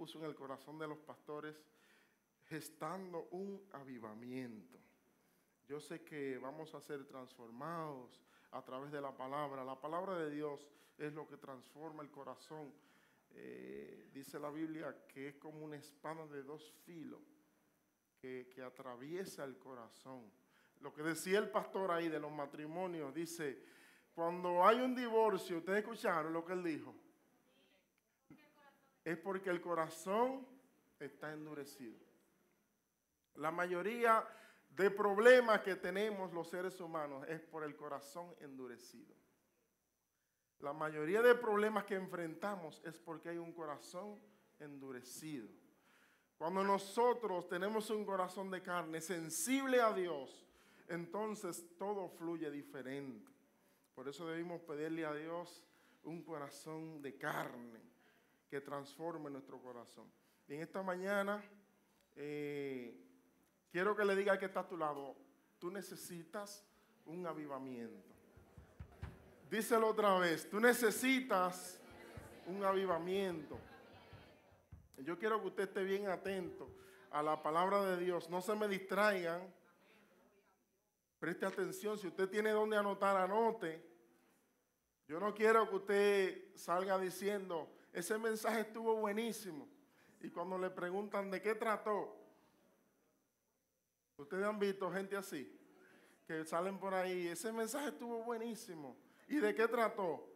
puso en el corazón de los pastores, gestando un avivamiento. Yo sé que vamos a ser transformados a través de la palabra. La palabra de Dios es lo que transforma el corazón. Dice la Biblia que es como una espada de dos filos que atraviesa el corazón. Lo que decía el pastor ahí de los matrimonios, dice, cuando hay un divorcio, ¿ustedes escucharon lo que él dijo? Es porque el corazón está endurecido. La mayoría de problemas que tenemos los seres humanos es por el corazón endurecido. La mayoría de problemas que enfrentamos es porque hay un corazón endurecido. Cuando nosotros tenemos un corazón de carne sensible a Dios, entonces todo fluye diferente. Por eso debemos pedirle a Dios un corazón de carne que transforme nuestro corazón. Y en esta mañana quiero que le diga al que está a tu lado, tú necesitas un avivamiento. Díselo otra vez, tú necesitas un avivamiento. Yo quiero que usted esté bien atento a la palabra de Dios. No se me distraigan. Preste atención. Si usted tiene donde anotar, anote. Yo no quiero que usted salga diciendo, ese mensaje estuvo buenísimo. Y cuando le preguntan de qué trató, ustedes han visto gente así, que salen por ahí, ese mensaje estuvo buenísimo. ¿Y de qué trató?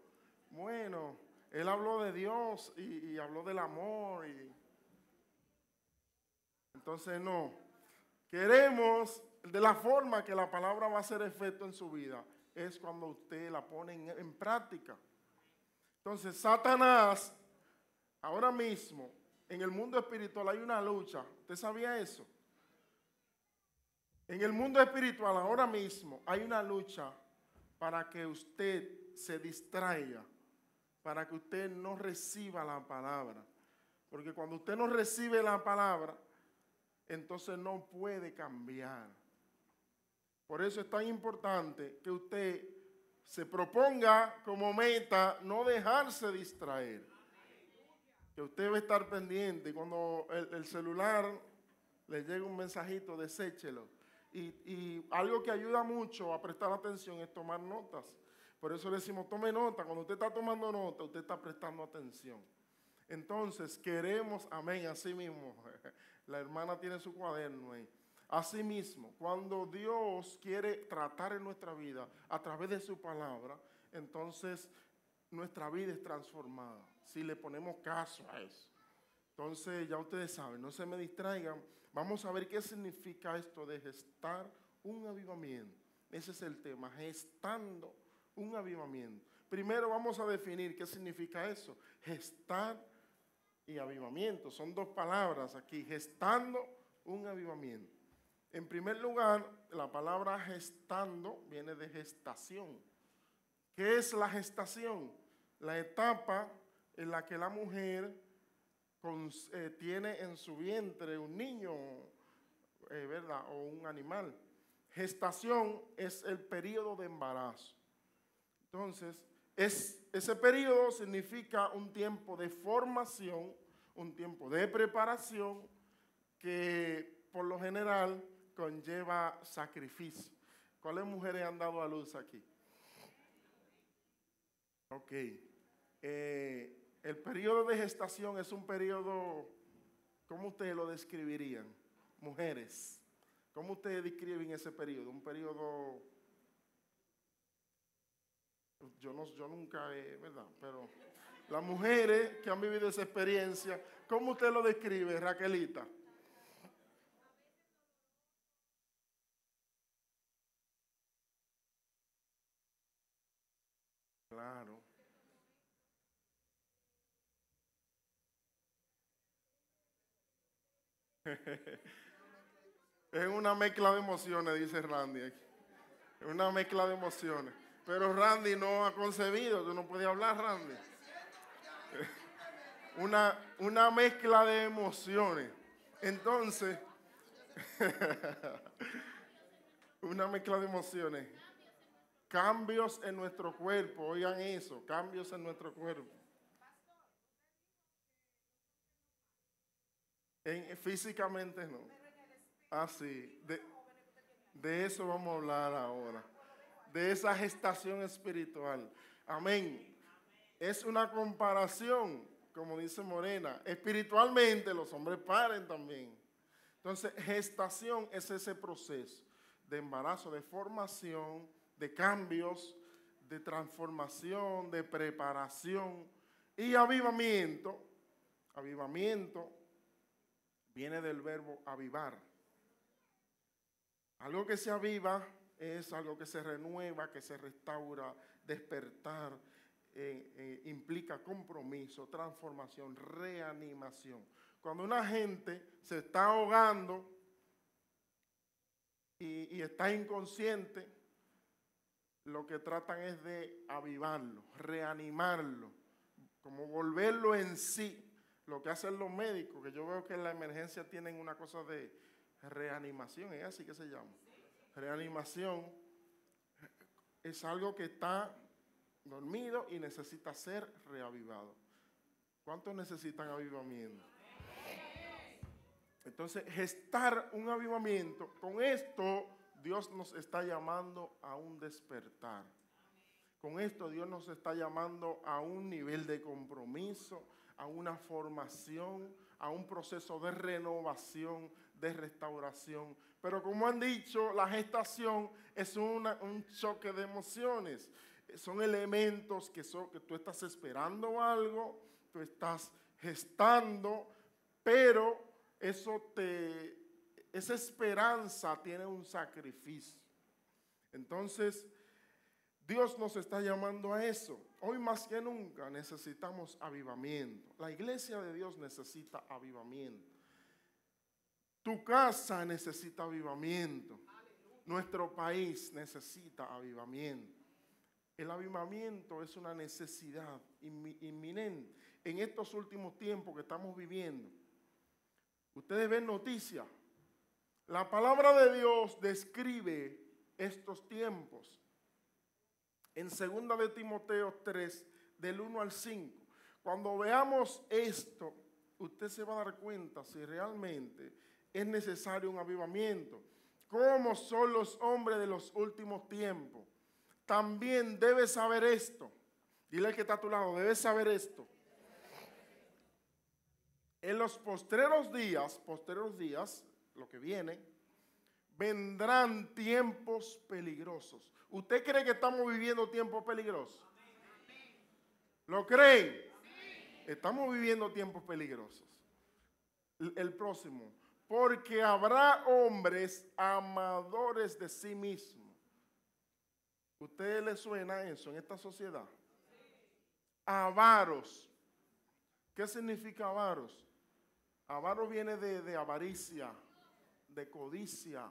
Bueno, él habló de Dios y habló del amor. Entonces no, queremos, de la forma que la palabra va a hacer efecto en su vida, es cuando usted la pone en práctica. Entonces Satanás, ahora mismo, en el mundo espiritual hay una lucha. ¿Usted sabía eso? En el mundo espiritual ahora mismo hay una lucha para que usted se distraiga, para que usted no reciba la palabra. Porque cuando usted no recibe la palabra, entonces no puede cambiar. Por eso es tan importante que usted se proponga como meta no dejarse distraer. Que usted va a estar pendiente. Cuando el celular le llegue un mensajito, deséchelo. Y algo que ayuda mucho a prestar atención es tomar notas. Por eso le decimos, tome nota. Cuando usted está tomando nota, usted está prestando atención. Entonces, queremos, amén, así mismo. La hermana tiene su cuaderno ahí. Así mismo, cuando Dios quiere tratar en nuestra vida a través de su palabra, entonces nuestra vida es transformada. Si le ponemos caso a eso. Entonces, ya ustedes saben, no se me distraigan. Vamos a ver qué significa esto de gestar un avivamiento. Ese es el tema, gestando un avivamiento. Primero vamos a definir qué significa eso. Gestar y avivamiento. Son dos palabras aquí, gestando un avivamiento. En primer lugar, la palabra gestando viene de gestación. ¿Qué es la gestación? La etapa en la que la mujer tiene en su vientre un niño, ¿verdad? O un animal. Gestación es el periodo de embarazo. Entonces, ese periodo significa un tiempo de formación, un tiempo de preparación que por lo general conlleva sacrificio. ¿Cuáles mujeres han dado a luz aquí? Ok. El periodo de gestación es un periodo, ¿cómo ustedes lo describirían? Mujeres, ¿cómo ustedes describen ese periodo? Un periodo, yo nunca he, ¿verdad? Pero las mujeres que han vivido esa experiencia, ¿cómo usted lo describe, Raquelita? Claro. Es una mezcla de emociones, dice Randy. Es una mezcla de emociones. Pero Randy no ha concebido, tú no puedes hablar, Randy. Una mezcla de emociones. Entonces, una mezcla de emociones. Cambios en nuestro cuerpo, oigan eso, cambios en nuestro cuerpo. Físicamente no. Ah, sí. De eso vamos a hablar ahora. De esa gestación espiritual. Amén. Es una comparación, como dice Morena. Espiritualmente los hombres paren también. Entonces, gestación es ese proceso de embarazo, de formación, de cambios, de transformación, de preparación y avivamiento. Avivamiento viene del verbo avivar. Algo que se aviva es algo que se renueva, que se restaura, despertar, implica compromiso, transformación, reanimación. Cuando una gente se está ahogando y está inconsciente, lo que tratan es de avivarlo, reanimarlo, como volverlo en sí. Lo que hacen los médicos, que yo veo que en la emergencia tienen una cosa de reanimación, ¿es así que se llama? Reanimación es algo que está dormido y necesita ser reavivado. ¿Cuántos necesitan avivamiento? Entonces, gestar un avivamiento, con esto Dios nos está llamando a un despertar. Con esto Dios nos está llamando a un nivel de compromiso, a una formación, a un proceso de renovación, de restauración. Pero como han dicho, la gestación es un choque de emociones. Son elementos que tú estás esperando algo, tú estás gestando, pero esa esperanza tiene un sacrificio. Entonces, Dios nos está llamando a eso. Hoy más que nunca necesitamos avivamiento. La iglesia de Dios necesita avivamiento. Tu casa necesita avivamiento. Nuestro país necesita avivamiento. El avivamiento es una necesidad inminente en estos últimos tiempos que estamos viviendo. Ustedes ven noticias. La palabra de Dios describe estos tiempos. En 2 de Timoteo 3, del 1 al 5. Cuando veamos esto, usted se va a dar cuenta si realmente es necesario un avivamiento. ¿Cómo son los hombres de los últimos tiempos? También debes saber esto. Dile al que está a tu lado, debes saber esto. En los postreros días, lo que viene, vendrán tiempos peligrosos. ¿Usted cree que estamos viviendo tiempos peligrosos? ¿Lo creen? Estamos viviendo tiempos peligrosos. El próximo. Porque habrá hombres amadores de sí mismos. ¿Usted le suena eso en esta sociedad? Avaros. ¿Qué significa avaros? Avaro viene de avaricia, de codicia.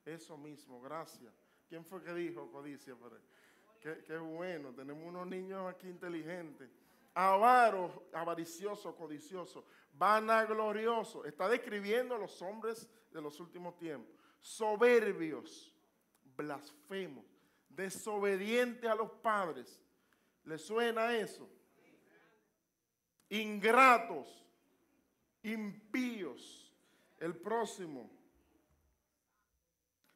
Eso mismo, gracias. ¿Quién fue que dijo codicia? Qué bueno, tenemos unos niños aquí inteligentes. Avaro, avaricioso, codicioso, vanaglorioso. Está describiendo a los hombres de los últimos tiempos. Soberbios, blasfemos, desobedientes a los padres. ¿Le suena eso? Ingratos, impíos. El próximo.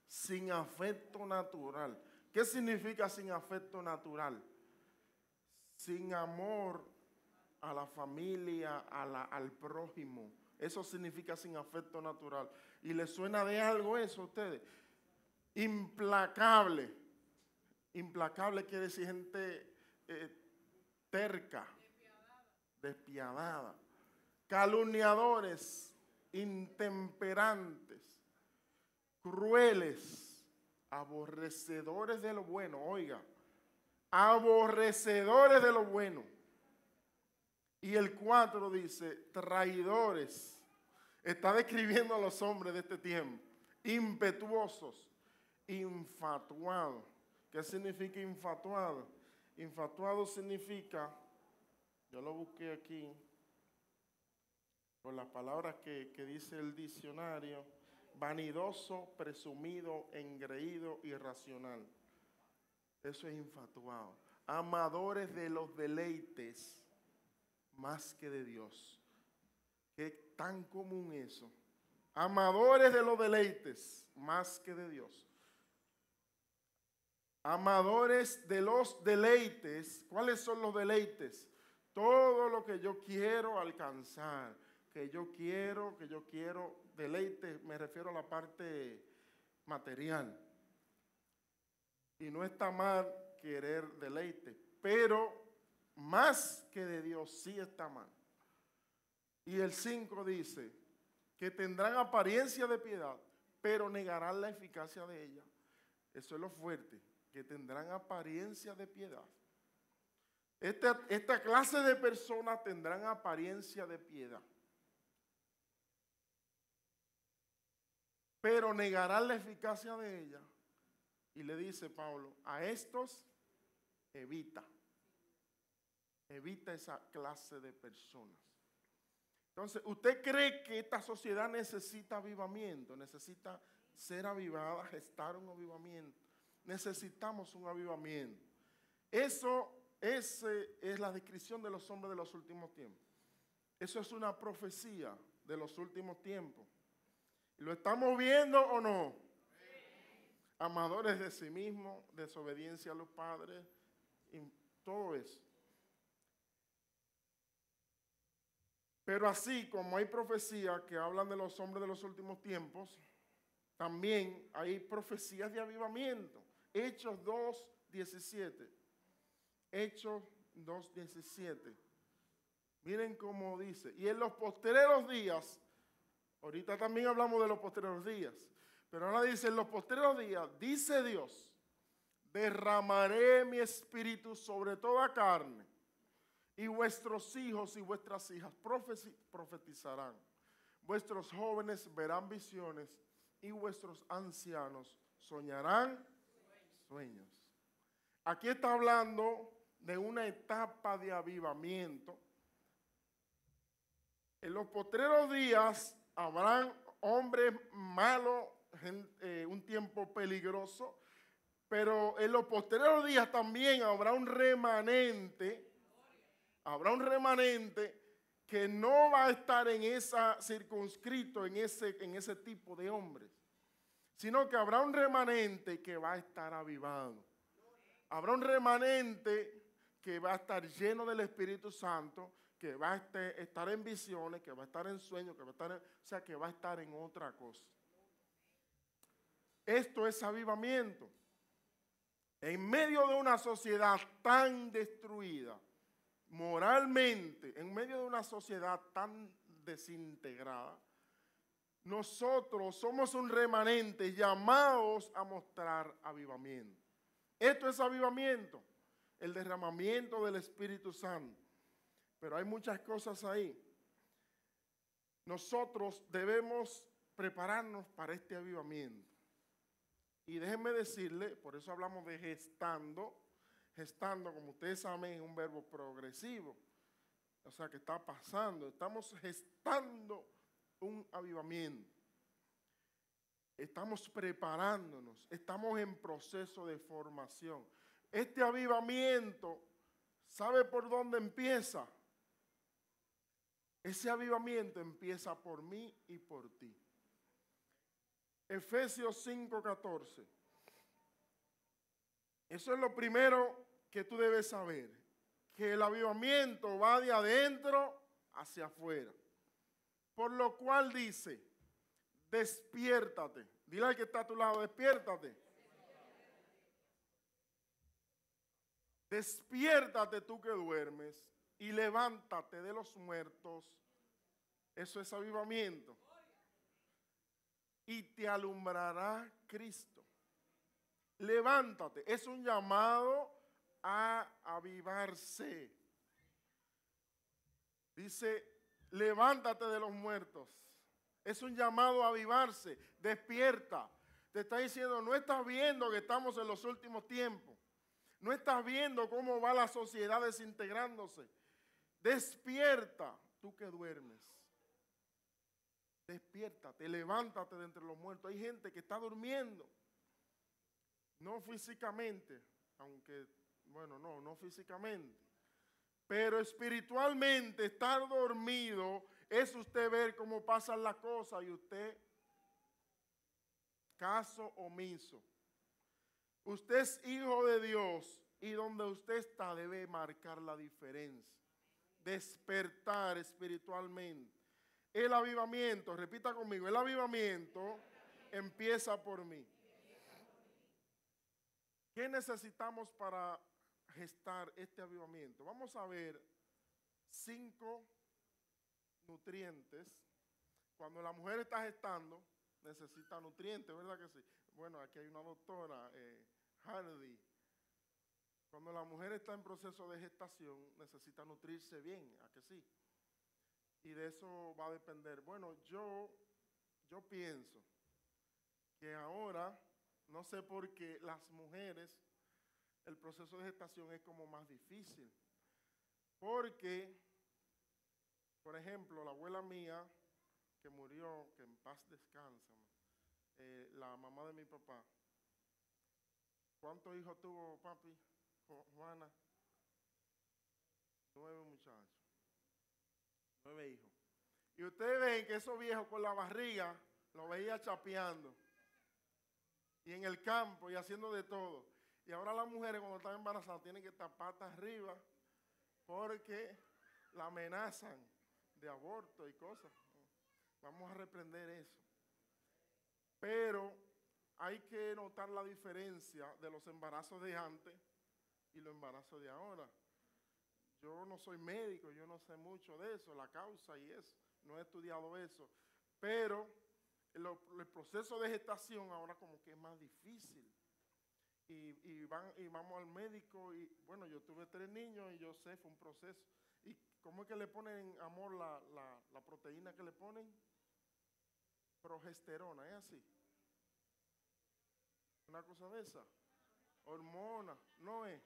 Sin afecto natural. ¿Qué significa sin afecto natural? Sin amor a la familia, al prójimo. Eso significa sin afecto natural. ¿Y les suena de algo eso a ustedes? Implacable. Implacable quiere decir gente terca, despiadada. Calumniadores, intemperantes, crueles, aborrecedores de lo bueno. Oiga, aborrecedores de lo bueno. Y el 4 dice, traidores. Está describiendo a los hombres de este tiempo. Impetuosos, infatuados. ¿Qué significa infatuado? Infatuado significa, yo lo busqué aquí, por las palabras que dice el diccionario, vanidoso, presumido, engreído, irracional. Eso es infatuado. Amadores de los deleites más que de Dios. Qué tan común eso. Amadores de los deleites más que de Dios. Amadores de los deleites. ¿Cuáles son los deleites? Todo lo que yo quiero alcanzar, que yo quiero, deleite, me refiero a la parte material. Y no está mal querer deleite, pero más que de Dios sí está mal. Y el 5 dice que tendrán apariencia de piedad, pero negarán la eficacia de ella. Eso es lo fuerte, que tendrán apariencia de piedad. Esta clase de personas tendrán apariencia de piedad, pero negarán la eficacia de ella. Y le dice Pablo, a estos evita esa clase de personas. Entonces, ¿usted cree que esta sociedad necesita avivamiento? Necesita ser avivada, gestar un avivamiento. Necesitamos un avivamiento. Esa es la descripción de los hombres de los últimos tiempos. Eso es una profecía de los últimos tiempos. ¿Lo estamos viendo o no? Amadores de sí mismos, desobediencia a los padres, y todo eso. Pero así como hay profecías que hablan de los hombres de los últimos tiempos, también hay profecías de avivamiento. Hechos 2:17. Hechos 2:17. Miren cómo dice. Y en los postreros días, ahorita también hablamos de los postreros días, pero ahora dice, en los postreros días, dice Dios, derramaré mi espíritu sobre toda carne, y vuestros hijos y vuestras hijas profetizarán. Vuestros jóvenes verán visiones, y vuestros ancianos soñarán sueños. Aquí está hablando de una etapa de avivamiento. En los postreros días habrán hombres malos, un tiempo peligroso, pero en los posteriores días también habrá un remanente que no va a estar en esa circunscrito en ese tipo de hombres, sino que habrá un remanente que va a estar avivado. Habrá un remanente que va a estar lleno del Espíritu Santo, que va a estar en visiones, que va a estar en sueños, que va a estar en otra cosa. Esto es avivamiento. En medio de una sociedad tan destruida, moralmente, en medio de una sociedad tan desintegrada, nosotros somos un remanente llamados a mostrar avivamiento. Esto es avivamiento, el derramamiento del Espíritu Santo. Pero hay muchas cosas ahí. Nosotros debemos prepararnos para este avivamiento. Y déjenme decirle, por eso hablamos de gestando. Gestando, como ustedes saben, es un verbo progresivo. O sea, que está pasando. Estamos gestando un avivamiento. Estamos preparándonos. Estamos en proceso de formación. Este avivamiento, ¿sabe por dónde empieza? Ese avivamiento empieza por mí y por ti. Efesios 5:14. Eso es lo primero que tú debes saber, que el avivamiento va de adentro hacia afuera. Por lo cual dice, despiértate. Dile al que está a tu lado, despiértate. Despiértate tú que duermes y levántate de los muertos. Eso es avivamiento. Y te alumbrará Cristo. Levántate. Es un llamado a avivarse. Dice, levántate de los muertos. Es un llamado a avivarse. Despierta. Te está diciendo, no estás viendo que estamos en los últimos tiempos. No estás viendo cómo va la sociedad desintegrándose. Despierta, tú que duermes. Despiértate, levántate de entre los muertos. Hay gente que está durmiendo. No físicamente, aunque, bueno, no físicamente. Pero espiritualmente estar dormido es usted ver cómo pasan las cosas y usted caso omiso. Usted es hijo de Dios y donde usted está debe marcar la diferencia. Despertar espiritualmente. El avivamiento, repita conmigo, el avivamiento empieza por mí. ¿Qué necesitamos para gestar este avivamiento? Vamos a ver 5 nutrientes. Cuando la mujer está gestando, necesita nutrientes, ¿verdad que sí? Bueno, aquí hay una doctora, Hardy. Cuando la mujer está en proceso de gestación, necesita nutrirse bien, ¿a que sí? Y de eso va a depender. Bueno, yo pienso que ahora, no sé por qué las mujeres, el proceso de gestación es como más difícil. Porque, por ejemplo, la abuela mía, que murió, que en paz descansa, la mamá de mi papá, ¿cuántos hijos tuvo papi? Juana, 9 muchachos, 9 hijos. Y ustedes ven que esos viejos con la barriga lo veía chapeando. Y en el campo y haciendo de todo. Y ahora las mujeres cuando están embarazadas tienen que estar patas arriba porque la amenazan de aborto y cosas. Vamos a reprender eso. Pero hay que notar la diferencia de los embarazos de antes y los embarazos de ahora. Yo no soy médico, yo no sé mucho de eso, la causa y eso, no he estudiado eso, pero el proceso de gestación ahora como que es más difícil. Y vamos al médico y bueno, yo tuve 3 niños y yo sé, fue un proceso. ¿Y cómo es que le ponen, amor, la proteína que le ponen? Progesterona, ¿es así? Una cosa de esa. Hormona, no es.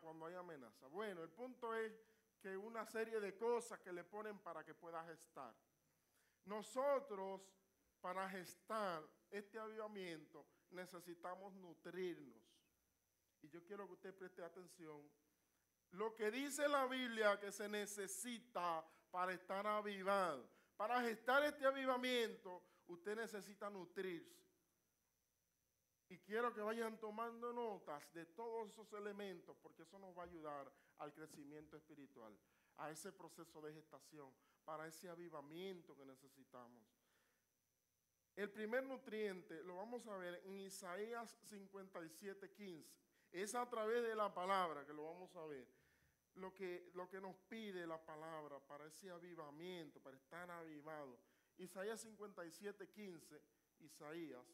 Cuando hay amenaza. Bueno, el punto es que una serie de cosas que le ponen para que pueda gestar. Nosotros, para gestar este avivamiento, necesitamos nutrirnos. Y yo quiero que usted preste atención. Lo que dice la Biblia que se necesita para estar avivado. Para gestar este avivamiento, usted necesita nutrirse. Y quiero que vayan tomando notas de todos esos elementos, porque eso nos va a ayudar al crecimiento espiritual, a ese proceso de gestación, para ese avivamiento que necesitamos. El primer nutriente lo vamos a ver en Isaías 57:15. Es a través de la palabra que lo vamos a ver. Lo que nos pide la palabra para ese avivamiento, para estar avivado. Isaías 57:15, Isaías.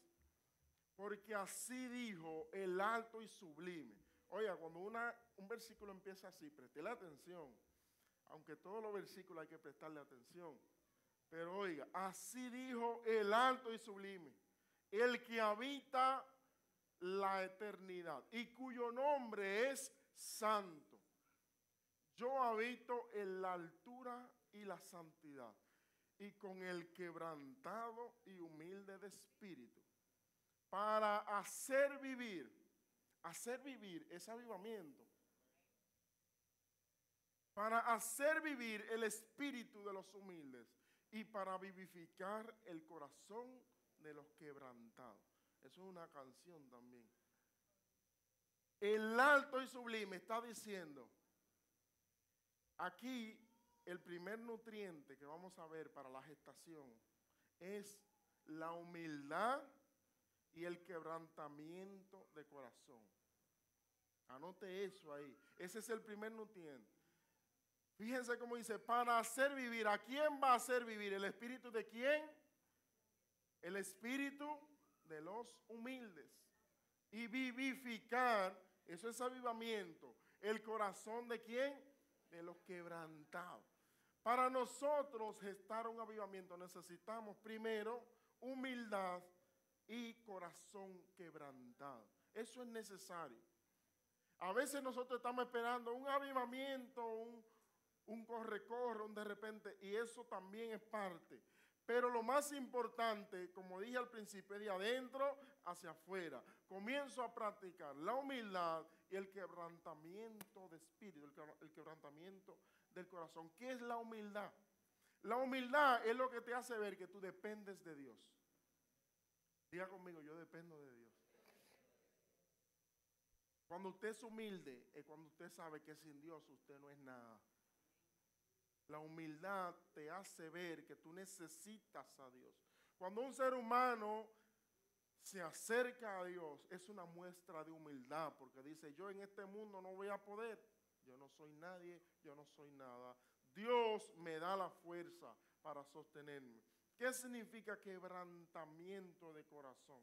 Porque así dijo el alto y sublime. Oiga, cuando un versículo empieza así, prestele atención. Aunque todos los versículos hay que prestarle atención. Pero oiga, así dijo el alto y sublime, el que habita la eternidad y cuyo nombre es santo. Yo habito en la altura y la santidad y con el quebrantado y humilde de espíritu, para hacer vivir ese avivamiento, para hacer vivir el espíritu de los humildes y para vivificar el corazón de los quebrantados. Eso es una canción también. El alto y sublime está diciendo, aquí el primer nutriente que vamos a ver para la gestación es la humildad y el quebrantamiento de corazón. Anote eso ahí. Ese es el primer nutriente. Fíjense cómo dice, para hacer vivir. ¿A quién va a hacer vivir? ¿El espíritu de quién? El espíritu de los humildes. Y vivificar, eso es avivamiento. ¿El corazón de quién? De los quebrantados. Para nosotros gestar un avivamiento necesitamos primero humildad y corazón quebrantado. Eso es necesario. A veces nosotros estamos esperando un avivamiento, un corre-corre, un de repente, y eso también es parte. Pero lo más importante, como dije al principio, es de adentro hacia afuera. Comienzo a practicar la humildad y el quebrantamiento de espíritu, el quebrantamiento del corazón. ¿Qué es la humildad? La humildad es lo que te hace ver que tú dependes de Dios. Diga conmigo, yo dependo de Dios. Cuando usted es humilde, es cuando usted sabe que sin Dios usted no es nada. La humildad te hace ver que tú necesitas a Dios. Cuando un ser humano se acerca a Dios, es una muestra de humildad, porque dice, yo en este mundo no voy a poder, yo no soy nadie, yo no soy nada. Dios me da la fuerza para sostenerme. ¿Qué significa quebrantamiento de corazón?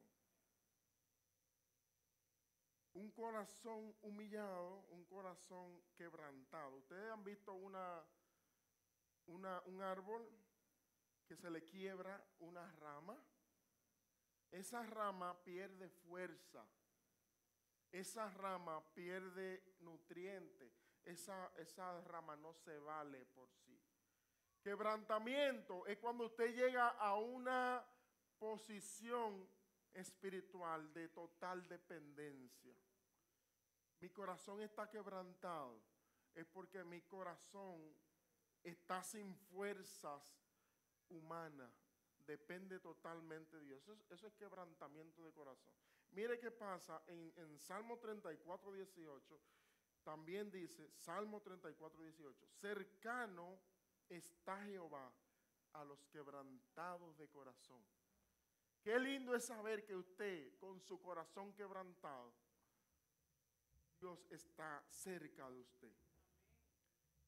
Un corazón humillado, un corazón quebrantado. Ustedes han visto un árbol que se le quiebra una rama. Esa rama pierde fuerza. Esa rama pierde nutrientes. Esa rama no se vale por sí. Quebrantamiento es cuando usted llega a una posición espiritual de total dependencia. Mi corazón está quebrantado. Es porque mi corazón está sin fuerzas humanas. Depende totalmente de Dios. Eso es quebrantamiento de corazón. Mire qué pasa en Salmo 34, 18. También dice, Salmo 34, 18. Cercano está Jehová a los quebrantados de corazón. Qué lindo es saber que usted, con su corazón quebrantado, Dios está cerca de usted.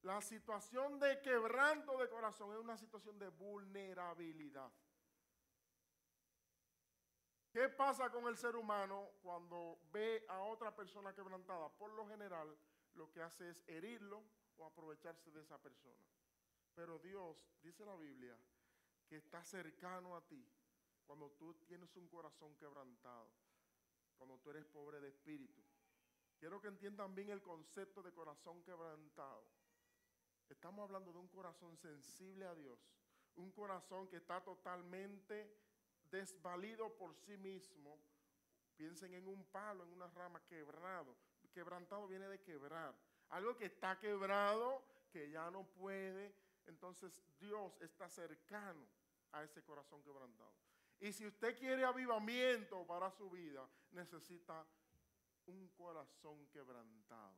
La situación de quebranto de corazón es una situación de vulnerabilidad. ¿Qué pasa con el ser humano cuando ve a otra persona quebrantada? Por lo general, lo que hace es herirlo o aprovecharse de esa persona. Pero Dios, dice la Biblia, que está cercano a ti cuando tú tienes un corazón quebrantado, cuando tú eres pobre de espíritu. Quiero que entiendan bien el concepto de corazón quebrantado. Estamos hablando de un corazón sensible a Dios, un corazón que está totalmente desvalido por sí mismo. Piensen en un palo, en una rama quebrado. Quebrantado viene de quebrar. Algo que está quebrado, que ya no puede. Entonces Dios está cercano a ese corazón quebrantado. Y si usted quiere avivamiento para su vida, necesita un corazón quebrantado.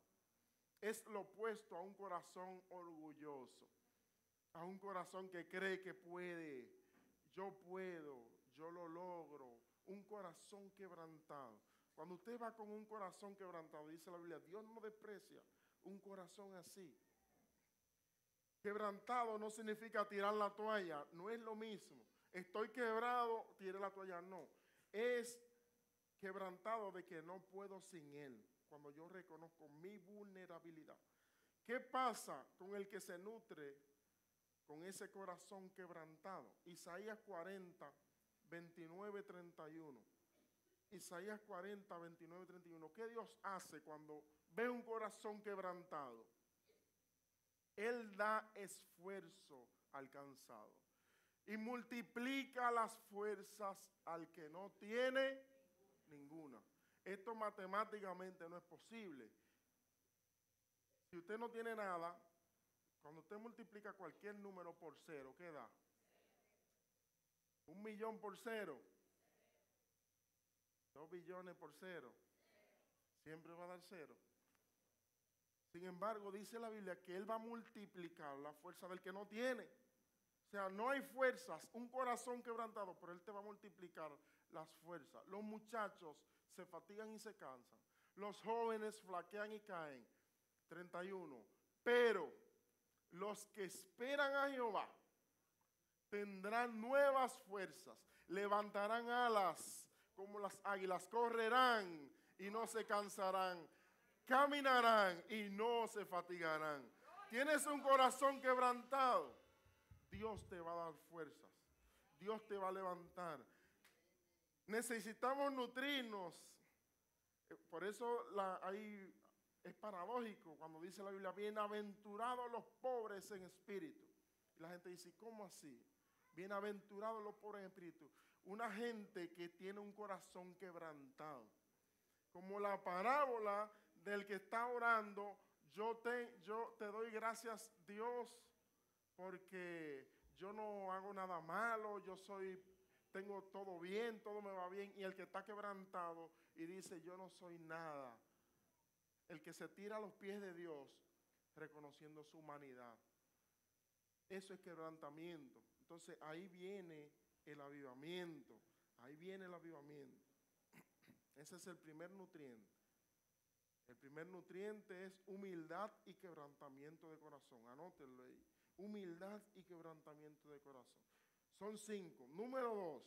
Es lo opuesto a un corazón orgulloso, a un corazón que cree que puede, yo puedo, yo lo logro. Un corazón quebrantado. Cuando usted va con un corazón quebrantado, dice la Biblia, Dios no desprecia un corazón así. Quebrantado no significa tirar la toalla, no es lo mismo. Estoy quebrado, tire la toalla, no. Es quebrantado de que no puedo sin Él, cuando yo reconozco mi vulnerabilidad. ¿Qué pasa con el que se nutre con ese corazón quebrantado? Isaías 40, 29, 31. Isaías 40, 29, 31. ¿Qué Dios hace cuando ve un corazón quebrantado? Él da esfuerzo al cansado y multiplica las fuerzas al que no tiene ninguna. Esto matemáticamente no es posible. Si usted no tiene nada, cuando usted multiplica cualquier número por cero, ¿qué da? 1 millón por cero. 2 billones por cero. Siempre va a dar cero. Sin embargo, dice la Biblia que Él va a multiplicar la fuerza del que no tiene. O sea, no hay fuerzas, un corazón quebrantado, pero Él te va a multiplicar las fuerzas. Los muchachos se fatigan y se cansan. Los jóvenes flaquean y caen. 31. Pero los que esperan a Jehová tendrán nuevas fuerzas, levantarán alas como las águilas, correrán y no se cansarán, caminarán y no se fatigarán. Tienes un corazón quebrantado, Dios te va a dar fuerzas, Dios te va a levantar. Necesitamos nutrirnos. Por eso es paradójico cuando dice la Biblia, bienaventurados los pobres en espíritu. Y la gente dice, ¿cómo así? Bienaventurados los pobres en espíritu. Una gente que tiene un corazón quebrantado. Como la parábola del que está orando, yo te doy gracias, Dios, porque yo no hago nada malo, tengo todo bien, todo me va bien. Y el que está quebrantado y dice, yo no soy nada, el que se tira a los pies de Dios, reconociendo su humanidad. Eso es quebrantamiento. Entonces ahí viene el avivamiento, ahí viene el avivamiento. Ese es el primer nutriente. El primer nutriente es humildad y quebrantamiento de corazón. Anótenlo ahí. Humildad y quebrantamiento de corazón. Son 5. Número 2.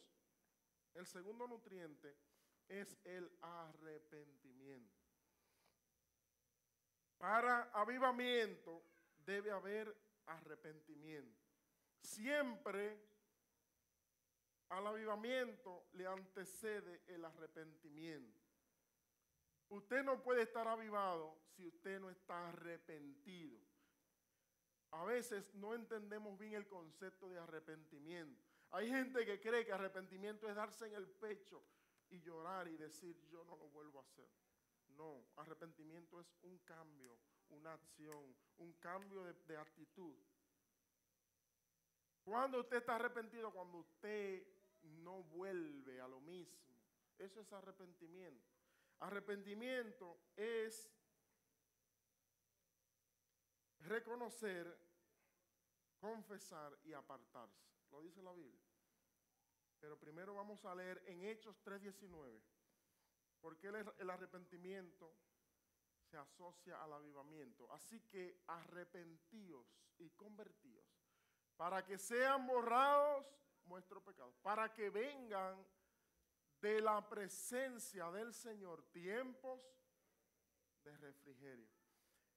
El segundo nutriente es el arrepentimiento. Para avivamiento debe haber arrepentimiento. Siempre al avivamiento le antecede el arrepentimiento. Usted no puede estar avivado si usted no está arrepentido. A veces no entendemos bien el concepto de arrepentimiento. Hay gente que cree que arrepentimiento es darse en el pecho y llorar y decir, yo no lo vuelvo a hacer. No, arrepentimiento es un cambio, una acción, un cambio de actitud. Cuando usted está arrepentido, cuando usted no vuelve a lo mismo. Eso es arrepentimiento. Arrepentimiento es reconocer, confesar y apartarse. Lo dice la Biblia. Pero primero vamos a leer en Hechos 3:19. Porque el arrepentimiento se asocia al avivamiento. Así que arrepentíos y convertíos para que sean borrados vuestros pecados, para que vengan de la presencia del Señor tiempos de refrigerio.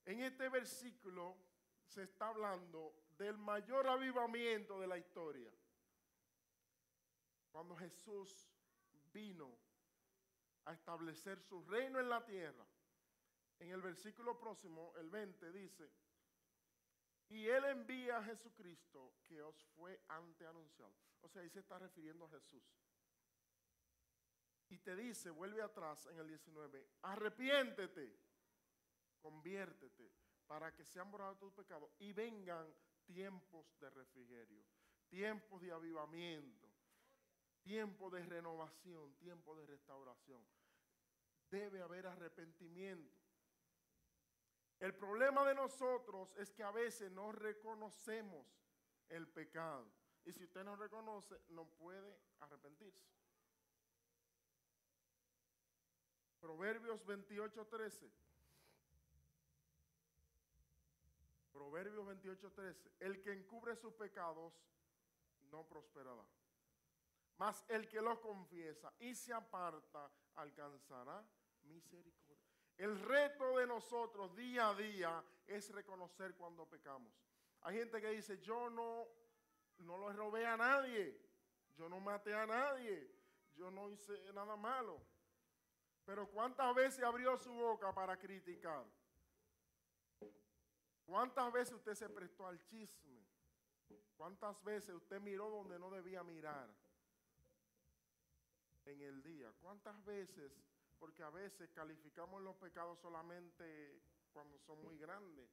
En este versículo se está hablando del mayor avivamiento de la historia. Cuando Jesús vino a establecer su reino en la tierra. En el versículo próximo, el 20, dice, y Él envía a Jesucristo que os fue antes anunciado. O sea, ahí se está refiriendo a Jesús. Y te dice, vuelve atrás en el 19, arrepiéntete, conviértete, para que sean borrados tus pecados y vengan tiempos de refrigerio, tiempos de avivamiento, tiempo de renovación, tiempo de restauración. Debe haber arrepentimiento. El problema de nosotros es que a veces no reconocemos el pecado. Y si usted no reconoce, no puede arrepentirse. Proverbios 28:13. Proverbios 28:13. El que encubre sus pecados no prosperará. Mas el que los confiesa y se aparta alcanzará misericordia. El reto de nosotros día a día es reconocer cuando pecamos. Hay gente que dice, yo no le robé a nadie, yo no maté a nadie, yo no hice nada malo. Pero ¿cuántas veces abrió su boca para criticar? ¿Cuántas veces usted se prestó al chisme? ¿Cuántas veces usted miró donde no debía mirar en el día? ¿Cuántas veces? Porque a veces calificamos los pecados solamente cuando son muy grandes.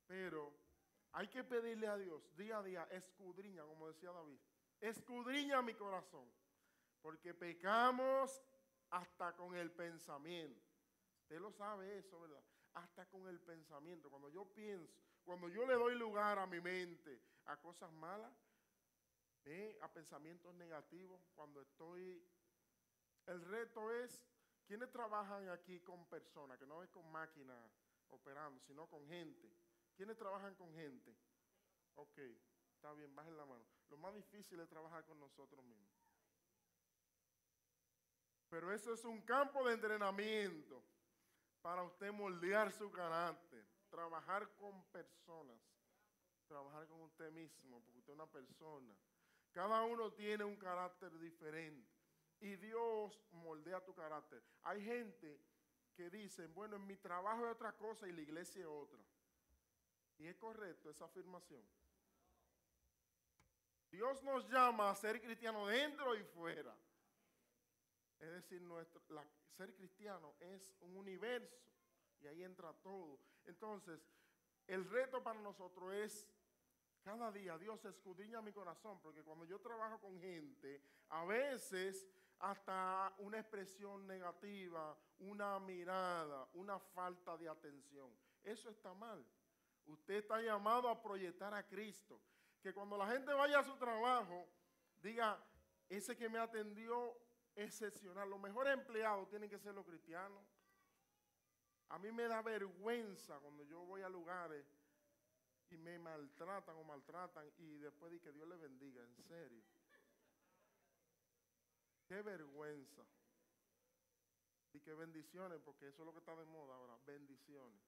Pero hay que pedirle a Dios día a día, escudriña, como decía David, escudriña mi corazón. Porque pecamos hasta con el pensamiento. Usted lo sabe eso, ¿verdad? Hasta con el pensamiento. Cuando yo pienso, cuando yo le doy lugar a mi mente a cosas malas, a pensamientos negativos, cuando estoy... El reto es, ¿quiénes trabajan aquí con personas? Que no es con máquinas operando, sino con gente. ¿Quiénes trabajan con gente? Ok, está bien, bajen la mano. Lo más difícil es trabajar con nosotros mismos. Pero eso es un campo de entrenamiento para usted moldear su carácter, trabajar con personas, trabajar con usted mismo, porque usted es una persona. Cada uno tiene un carácter diferente y Dios moldea tu carácter. Hay gente que dice, bueno, en mi trabajo es otra cosa y la iglesia es otra. Y es correcto esa afirmación. Dios nos llama a ser cristianos dentro y fuera. Es decir, ser cristiano es un universo y ahí entra todo. Entonces, el reto para nosotros es cada día, Dios escudriña mi corazón, porque cuando yo trabajo con gente, a veces hasta una expresión negativa, una mirada, una falta de atención, eso está mal. Usted está llamado a proyectar a Cristo. Que cuando la gente vaya a su trabajo, diga, ese que me atendió excepcional. Los mejores empleados tienen que ser los cristianos. A mí me da vergüenza cuando yo voy a lugares y me maltratan y después de que Dios les bendiga, en serio. Qué vergüenza. Y qué bendiciones, porque eso es lo que está de moda ahora, bendiciones.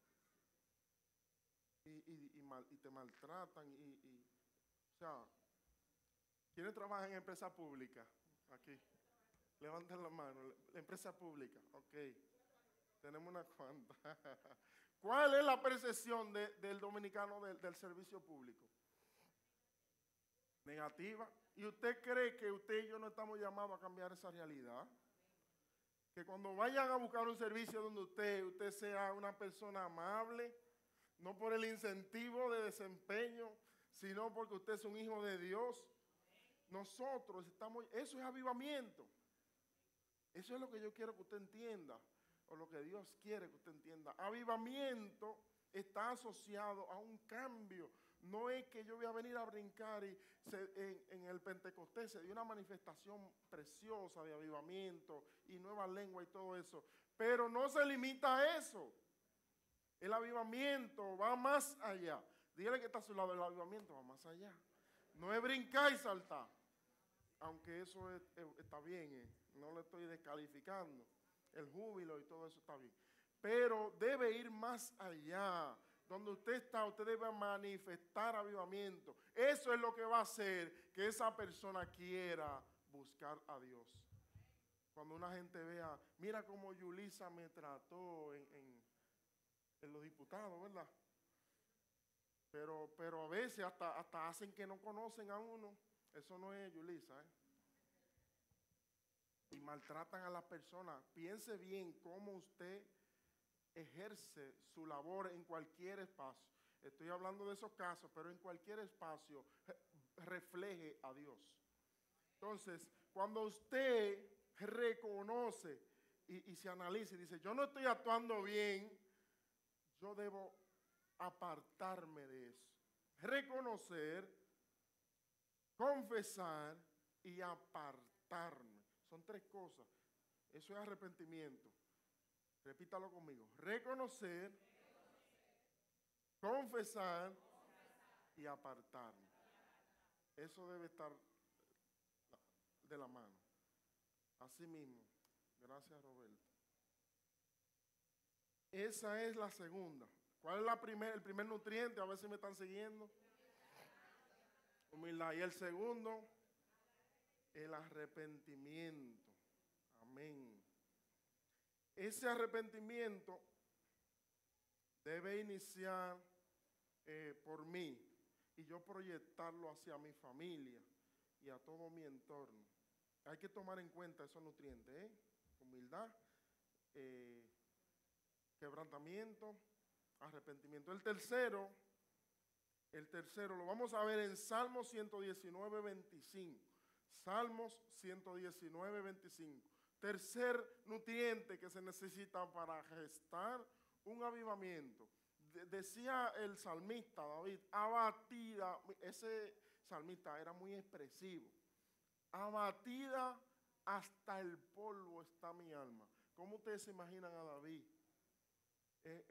Y te maltratan o sea, ¿quiénes trabajan en empresa pública? Aquí. Levanten la mano. Empresa pública, ok. Tenemos una cuanta. ¿Cuál es la percepción del dominicano del servicio público? Negativa. ¿Y usted cree que usted y yo no estamos llamados a cambiar esa realidad? Que cuando vayan a buscar un servicio donde usted sea una persona amable, no por el incentivo de desempeño, sino porque usted es un hijo de Dios. Nosotros estamos, eso es avivamiento. Eso es lo que yo quiero que usted entienda, o lo que Dios quiere que usted entienda. Avivamiento está asociado a un cambio. No es que yo voy a venir a brincar y en el Pentecostés se dio una manifestación preciosa de avivamiento y nueva lengua y todo eso. Pero no se limita a eso. El avivamiento va más allá. Dígale que está a su lado, el avivamiento va más allá. No es brincar y saltar. Aunque eso está bien, no lo estoy descalificando. El júbilo y todo eso está bien. Pero debe ir más allá. Donde usted está, usted debe manifestar avivamiento. Eso es lo que va a hacer que esa persona quiera buscar a Dios. Cuando una gente vea, mira cómo Yulisa me trató en los diputados, ¿verdad? Pero a veces hasta hacen que no conocen a uno. Eso no es Yulisa, ¿eh? Y maltratan a las personas. Piense bien cómo usted ejerce su labor en cualquier espacio. Estoy hablando de esos casos, pero en cualquier espacio refleje a Dios. Entonces, cuando usted reconoce y se analiza y dice, yo no estoy actuando bien, yo debo apartarme de eso. Reconocer, confesar y apartarme. Son tres cosas. Eso es arrepentimiento. Repítalo conmigo. Reconocer, confesar y apartarme. Eso debe estar de la mano. Así mismo. Gracias, Roberto. Esa es la segunda. ¿Cuál es el primer nutriente? A ver si me están siguiendo. Humildad. Y el segundo, el arrepentimiento. Amén. Ese arrepentimiento debe iniciar por mí y yo proyectarlo hacia mi familia y a todo mi entorno. Hay que tomar en cuenta esos nutrientes, ¿eh? Humildad, quebrantamiento, arrepentimiento. El tercero lo vamos a ver en Salmos 119, 25. Salmos 119, 25. Tercer nutriente que se necesita para gestar un avivamiento. Decía el salmista David, abatida, ese salmista era muy expresivo. Abatida hasta el polvo está mi alma. ¿Cómo ustedes se imaginan a David? Es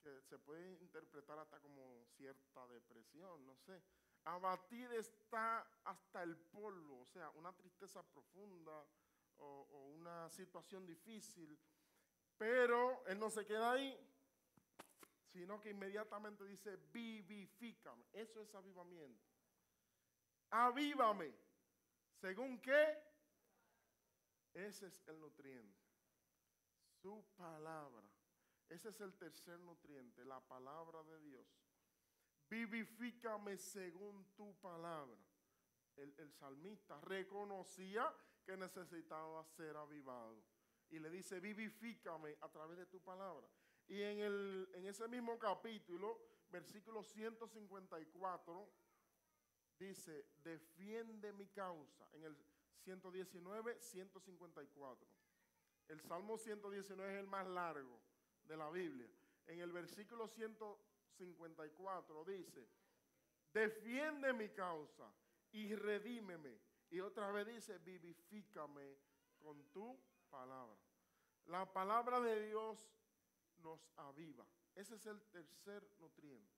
que se puede interpretar hasta como cierta depresión, no sé. Abatida está hasta el polvo, o sea, una tristeza profunda o una situación difícil. Pero él no se queda ahí, sino que inmediatamente dice, vivifícame. Eso es avivamiento. Avívame. ¿Según qué? Ese es el nutriente. Su palabra. Ese es el tercer nutriente, la palabra de Dios. Vivifícame según tu palabra. El salmista reconocía que necesitaba ser avivado. Y le dice, vivifícame a través de tu palabra. Y en ese mismo capítulo, versículo 154, dice, defiende mi causa. En el 119, 154. El Salmo 119 es el más largo de la Biblia. En el versículo 154 dice, defiende mi causa y redímeme. Y otra vez dice, vivifícame con tu palabra. La palabra de Dios nos aviva. Ese es el tercer nutriente.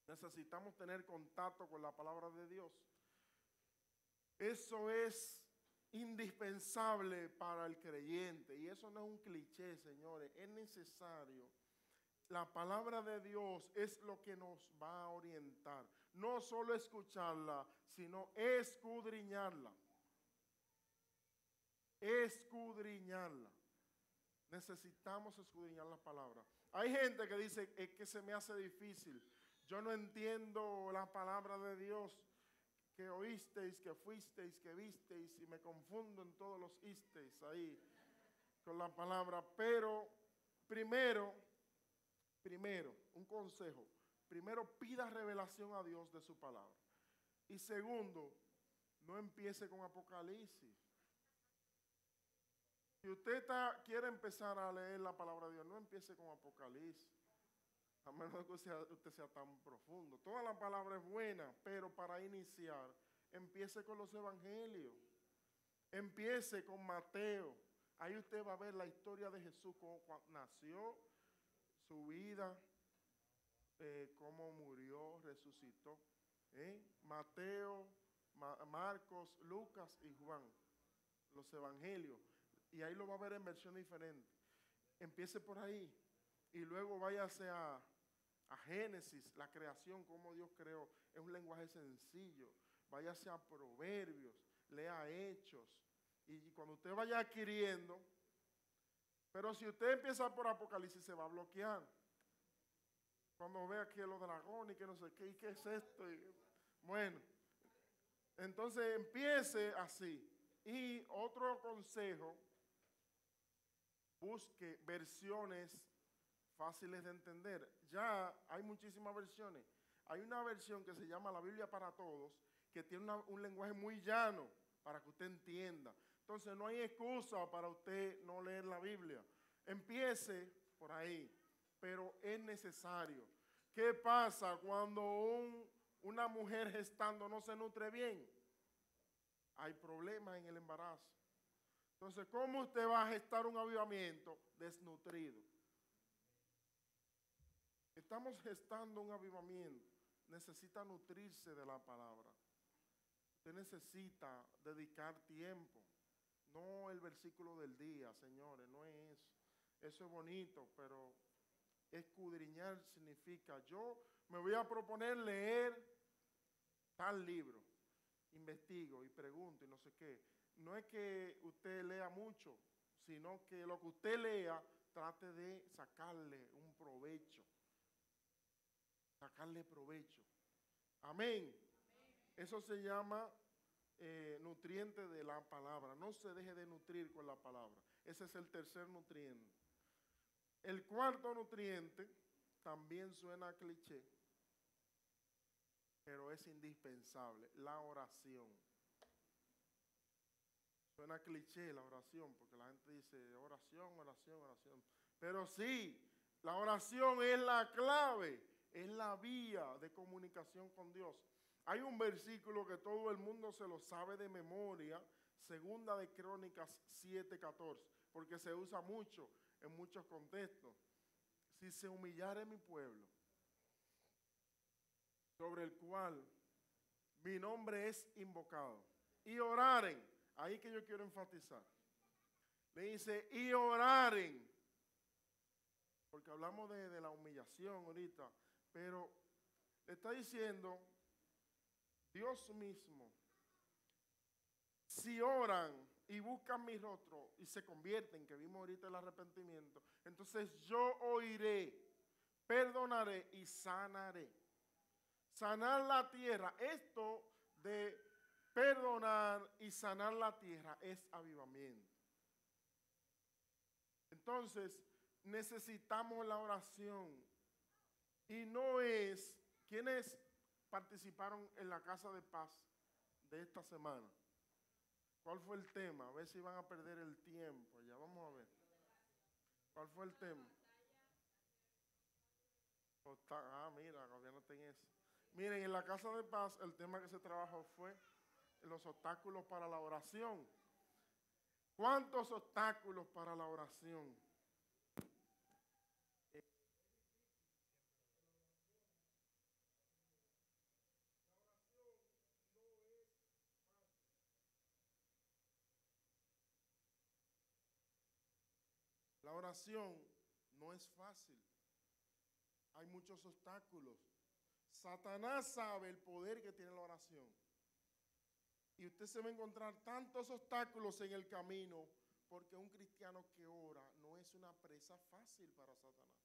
Necesitamos tener contacto con la palabra de Dios. Eso es indispensable para el creyente. Y eso no es un cliché, señores. Es necesario. La palabra de Dios es lo que nos va a orientar. No solo escucharla, sino escudriñarla. Escudriñarla. Necesitamos escudriñar la palabra. Hay gente que dice, es que se me hace difícil. Yo no entiendo la palabra de Dios. Que oísteis, que fuisteis, que visteis, y me confundo en todos los isteis ahí con la palabra. Pero primero, un consejo. Primero, pida revelación a Dios de su palabra. Y segundo, no empiece con Apocalipsis. Si usted quiere empezar a leer la palabra de Dios, no empiece con Apocalipsis. A menos que usted sea tan profundo. Toda la palabra es buena, pero para iniciar, empiece con los evangelios. Empiece con Mateo. Ahí usted va a ver la historia de Jesús, cómo nació, su vida, cómo murió, resucitó. Mateo, Marcos, Lucas y Juan, los evangelios. Y ahí lo va a ver en versiones diferentes. Empiece por ahí y luego váyase a Génesis, la creación, cómo Dios creó. Es un lenguaje sencillo. Váyase a Proverbios, lea Hechos. Y cuando usted vaya adquiriendo, pero si usted empieza por Apocalipsis se va a bloquear. Cuando vea que los dragones y que no sé qué, ¿y qué es esto? Bueno, entonces empiece así. Y otro consejo, busque versiones fáciles de entender. Ya hay muchísimas versiones. Hay una versión que se llama la Biblia para Todos, que tiene un lenguaje muy llano para que usted entienda. Entonces no hay excusa para usted no leer la Biblia. Empiece por ahí, pero es necesario. ¿Qué pasa cuando una mujer gestando no se nutre bien? Hay problemas en el embarazo. Entonces, ¿cómo usted va a gestar un avivamiento desnutrido? Estamos gestando un avivamiento. Necesita nutrirse de la palabra. Usted necesita dedicar tiempo. No el versículo del día, señores, no es eso. Eso es bonito, pero escudriñar significa, yo me voy a proponer leer tal libro. Investigo y pregunto y no sé qué. No es que usted lea mucho, sino que lo que usted lea, trate de sacarle un provecho. Sacarle provecho. Amén. Eso se llama nutriente de la palabra. No se deje de nutrir con la palabra. Ese es el tercer nutriente. El cuarto nutriente también suena cliché, pero es indispensable, la oración. Suena cliché la oración, porque la gente dice oración, oración, oración. Pero sí, la oración es la clave, es la vía de comunicación con Dios. Hay un versículo que todo el mundo se lo sabe de memoria, Segunda de Crónicas 7:14, porque se usa mucho en muchos contextos. Si se humillare mi pueblo, sobre el cual mi nombre es invocado, y oraren, ahí que yo quiero enfatizar. Le dice, y oraren, porque hablamos de la humillación ahorita, pero le está diciendo Dios mismo, si oran y buscan mi rostro y se convierten, que vimos ahorita el arrepentimiento, entonces yo oiré, perdonaré y sanaré. Sanar la tierra, esto de perdonar y sanar la tierra es avivamiento. Entonces, necesitamos la oración. Y no es, ¿quiénes participaron en la Casa de Paz de esta semana? ¿Cuál fue el tema? A ver si van a perder el tiempo. Ya vamos a ver. ¿Cuál fue el tema? Mira, gobierno tiene eso. Miren, en la Casa de Paz el tema que se trabajó fue los obstáculos para la oración. ¿Cuántos obstáculos para la oración? La oración no es fácil. Hay muchos obstáculos. Satanás sabe el poder que tiene la oración. Y usted se va a encontrar tantos obstáculos en el camino porque un cristiano que ora no es una presa fácil para Satanás.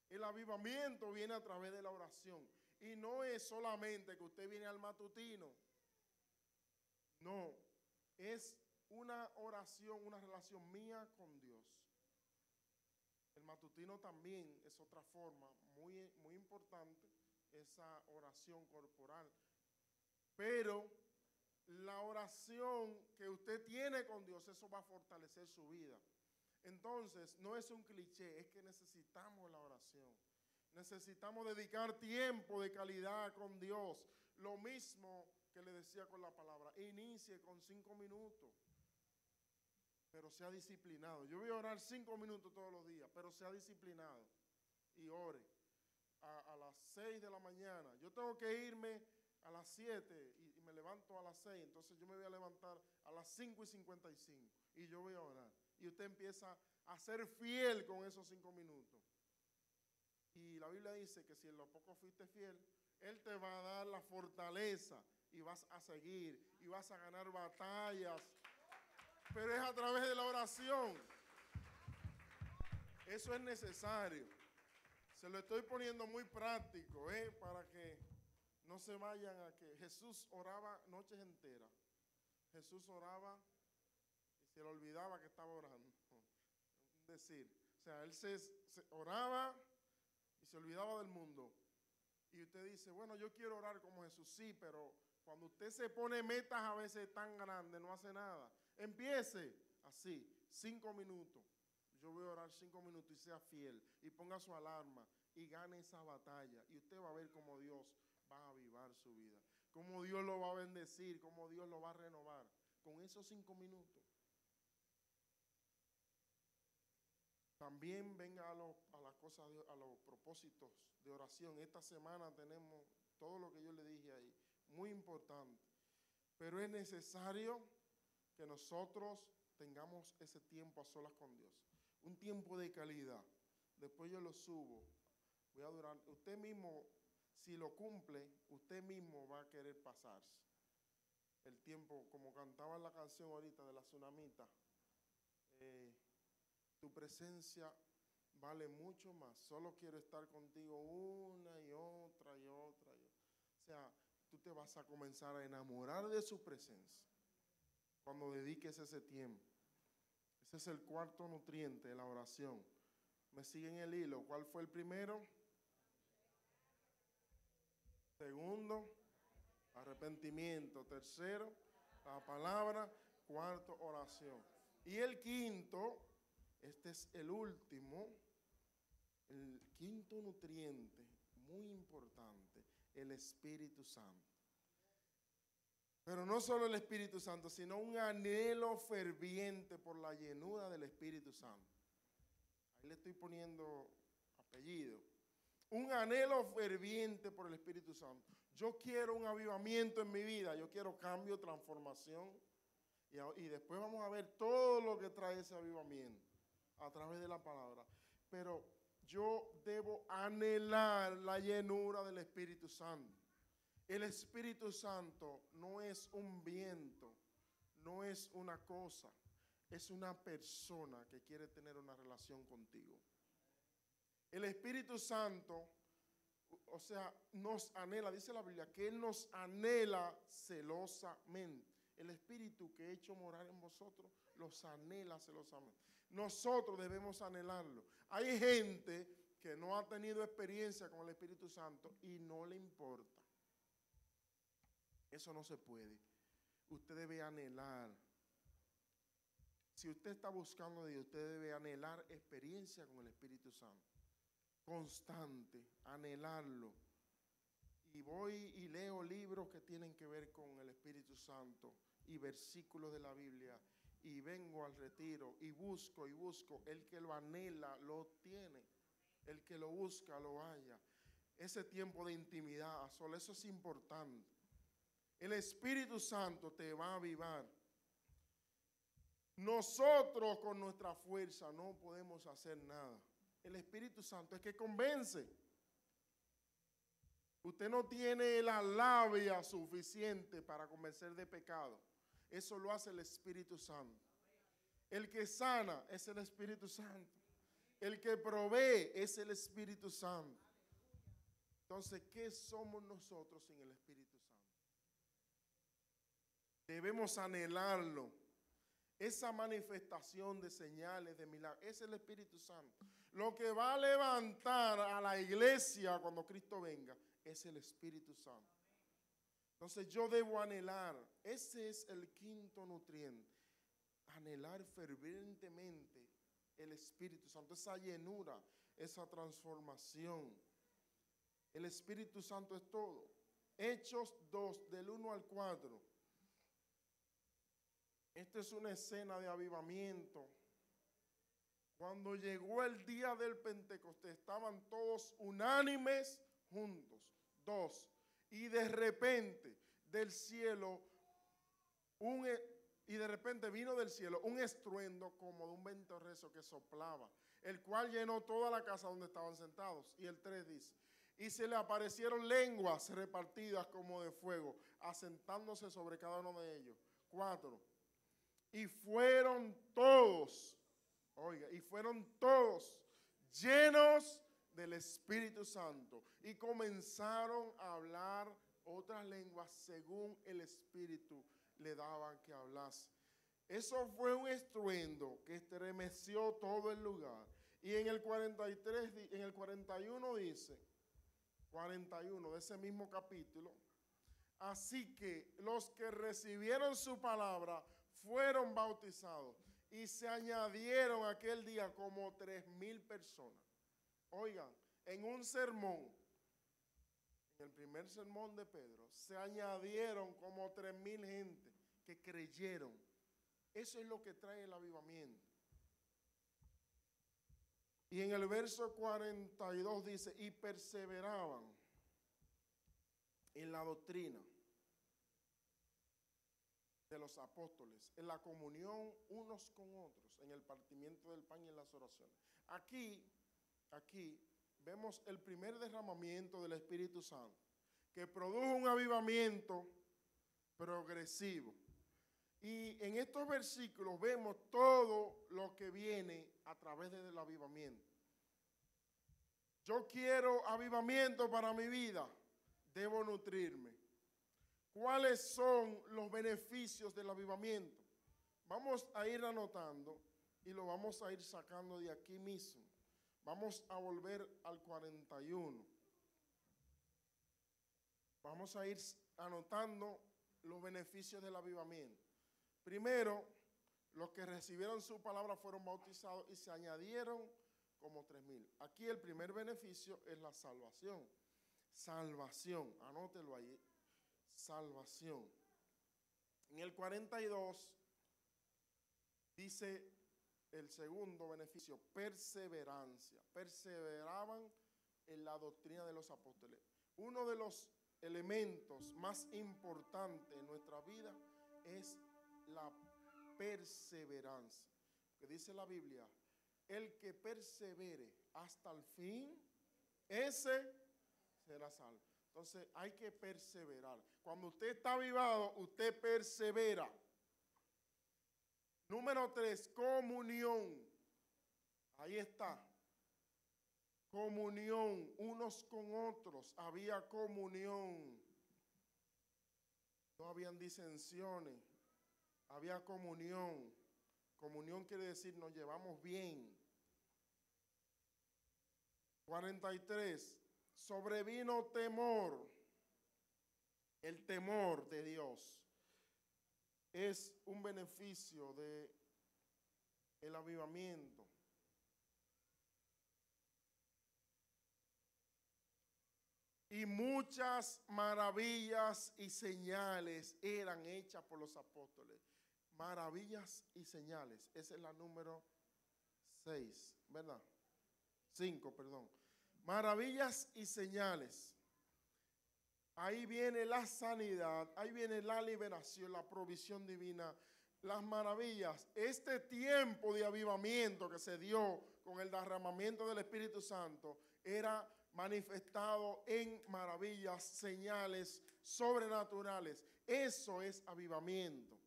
El avivamiento viene a través de la oración. Y no es solamente que usted viene al matutino. No, es una oración, una relación mía con Dios. El matutino también es otra forma muy, muy importante, esa oración corporal. Pero la oración que usted tiene con Dios, eso va a fortalecer su vida. Entonces, no es un cliché, es que necesitamos la oración. Necesitamos dedicar tiempo de calidad con Dios. Lo mismo que le decía con la palabra, inicie con 5 minutos. Pero sea disciplinado. Yo voy a orar 5 minutos todos los días, pero sea disciplinado y ore a las 6 de la mañana. Yo tengo que irme a las 7 y me levanto a las 6, entonces yo me voy a levantar a las 5:55 y yo voy a orar. Y usted empieza a ser fiel con esos 5 minutos. Y la Biblia dice que si en lo poco fuiste fiel, Él te va a dar la fortaleza y vas a seguir y vas a ganar batallas. Pero es a través de la oración. Eso es necesario. Se lo estoy poniendo muy práctico, para que no se vayan a que Jesús oraba noches enteras. Jesús oraba y se le olvidaba que estaba orando. Es decir, o sea, él se oraba y se olvidaba del mundo. Y usted dice, bueno, yo quiero orar como Jesús. Sí, pero cuando usted se pone metas a veces tan grandes, no hace nada. Empiece así, 5 minutos. Yo voy a orar 5 minutos y sea fiel. Y ponga su alarma y gane esa batalla. Y usted va a ver cómo Dios va a avivar su vida. Cómo Dios lo va a bendecir, cómo Dios lo va a renovar. Con esos 5 minutos. También venga a las cosas, a los propósitos de oración. Esta semana tenemos todo lo que yo le dije ahí. Muy importante. Pero es necesario que nosotros tengamos ese tiempo a solas con Dios. Un tiempo de calidad. Después yo lo subo. Voy a durar. Usted mismo, si lo cumple, usted mismo va a querer pasarse. El tiempo, como cantaba en la canción ahorita de la tsunamita, tu presencia vale mucho más. Solo quiero estar contigo una y otra y otra. O sea, tú te vas a comenzar a enamorar de su presencia cuando dediques ese tiempo. Ese es el cuarto nutriente de la oración. ¿Me siguen el hilo? ¿Cuál fue el primero? Segundo, arrepentimiento. Tercero, la palabra. Cuarto, oración. Y el quinto, este es el último, el quinto nutriente, muy importante, el Espíritu Santo. Pero no solo el Espíritu Santo, sino un anhelo ferviente por la llenura del Espíritu Santo. Ahí le estoy poniendo apellido. Un anhelo ferviente por el Espíritu Santo. Yo quiero un avivamiento en mi vida, yo quiero cambio, transformación. Y después vamos a ver todo lo que trae ese avivamiento a través de la palabra. Pero yo debo anhelar la llenura del Espíritu Santo. El Espíritu Santo no es un viento, no es una cosa, es una persona que quiere tener una relación contigo. El Espíritu Santo, o sea, nos anhela, dice la Biblia, que Él nos anhela celosamente. El Espíritu que he hecho morar en vosotros los anhela celosamente. nosotros debemos anhelarlo. Hay gente que no ha tenido experiencia con el Espíritu Santo y no le importa. Eso no se puede. Usted debe anhelar. Si usted está buscando de Dios, usted debe anhelar experiencia con el Espíritu Santo. Constante, anhelarlo. Y voy y leo libros que tienen que ver con el Espíritu Santo y versículos de la Biblia. Y vengo al retiro y busco y busco. El que lo anhela, lo obtiene. El que lo busca, lo halla. Ese tiempo de intimidad a solas, eso es importante. El Espíritu Santo te va a avivar. Nosotros con nuestra fuerza no podemos hacer nada. El Espíritu Santo es que convence. Usted no tiene la labia suficiente para convencer de pecado. Eso lo hace el Espíritu Santo. El que sana es el Espíritu Santo. El que provee es el Espíritu Santo. Entonces, ¿qué somos nosotros sin el Espíritu Santo? Debemos anhelarlo. Esa manifestación de señales, de milagros, es el Espíritu Santo. Lo que va a levantar a la iglesia cuando Cristo venga es el Espíritu Santo. Entonces yo debo anhelar. Ese es el quinto nutriente. Anhelar fervientemente el Espíritu Santo, esa llenura, esa transformación. El Espíritu Santo es todo. Hechos 2, del 1 al 4. Esta es una escena de avivamiento. Cuando llegó el día del Pentecostés, estaban todos unánimes juntos. 2. Y de repente del cielo, vino del cielo un estruendo como de un viento recio que soplaba, el cual llenó toda la casa donde estaban sentados. Y el 3 dice, y se le aparecieron lenguas repartidas como de fuego, asentándose sobre cada uno de ellos. 4. Y fueron todos llenos del Espíritu Santo y comenzaron a hablar otras lenguas según el Espíritu le daban que hablase. Eso fue un estruendo que estremeció todo el lugar. Y en el 41 dice, 41 de ese mismo capítulo, así que los que recibieron su palabra fueron bautizados y se añadieron aquel día como 3,000 personas. Oigan, en un sermón, en el primer sermón de Pedro, se añadieron como 3,000 gente que creyeron. Eso es lo que trae el avivamiento. Y en el verso 42 dice, y perseveraban en la doctrina de los apóstoles, en la comunión unos con otros, en el partimiento del pan y en las oraciones. Aquí vemos el primer derramamiento del Espíritu Santo, que produjo un avivamiento progresivo. Y en estos versículos vemos todo lo que viene a través del avivamiento. Yo quiero avivamiento para mi vida, debo nutrirme. ¿Cuáles son los beneficios del avivamiento? Vamos a ir anotando y lo vamos a ir sacando de aquí mismo. Vamos a volver al 41. Vamos a ir anotando los beneficios del avivamiento. Primero, los que recibieron su palabra fueron bautizados y se añadieron como 3,000. Aquí el primer beneficio es la salvación. Salvación, anótelo ahí. Salvación. En el 42 dice el segundo beneficio, perseverancia. Perseveraban en la doctrina de los apóstoles. Uno de los elementos más importantes en nuestra vida es la perseverancia. Que dice la Biblia, el que persevere hasta el fin, ese será salvo. Entonces hay que perseverar. Cuando usted está avivado, usted persevera. Número 3, comunión. Ahí está. Comunión unos con otros. Había comunión. No habían disensiones. Había comunión Comunión quiere decir nos llevamos bien. 43. Sobrevino temor. El temor de Dios es un beneficio de el avivamiento. Y muchas maravillas y señales eran hechas por los apóstoles. Maravillas y señales. Esa es la número 6, ¿verdad? 5, perdón. Maravillas y señales. Ahí viene la sanidad, ahí viene la liberación, la provisión divina, las maravillas. Este tiempo de avivamiento que se dio con el derramamiento del Espíritu Santo era manifestado en maravillas, señales sobrenaturales. Eso es avivamiento.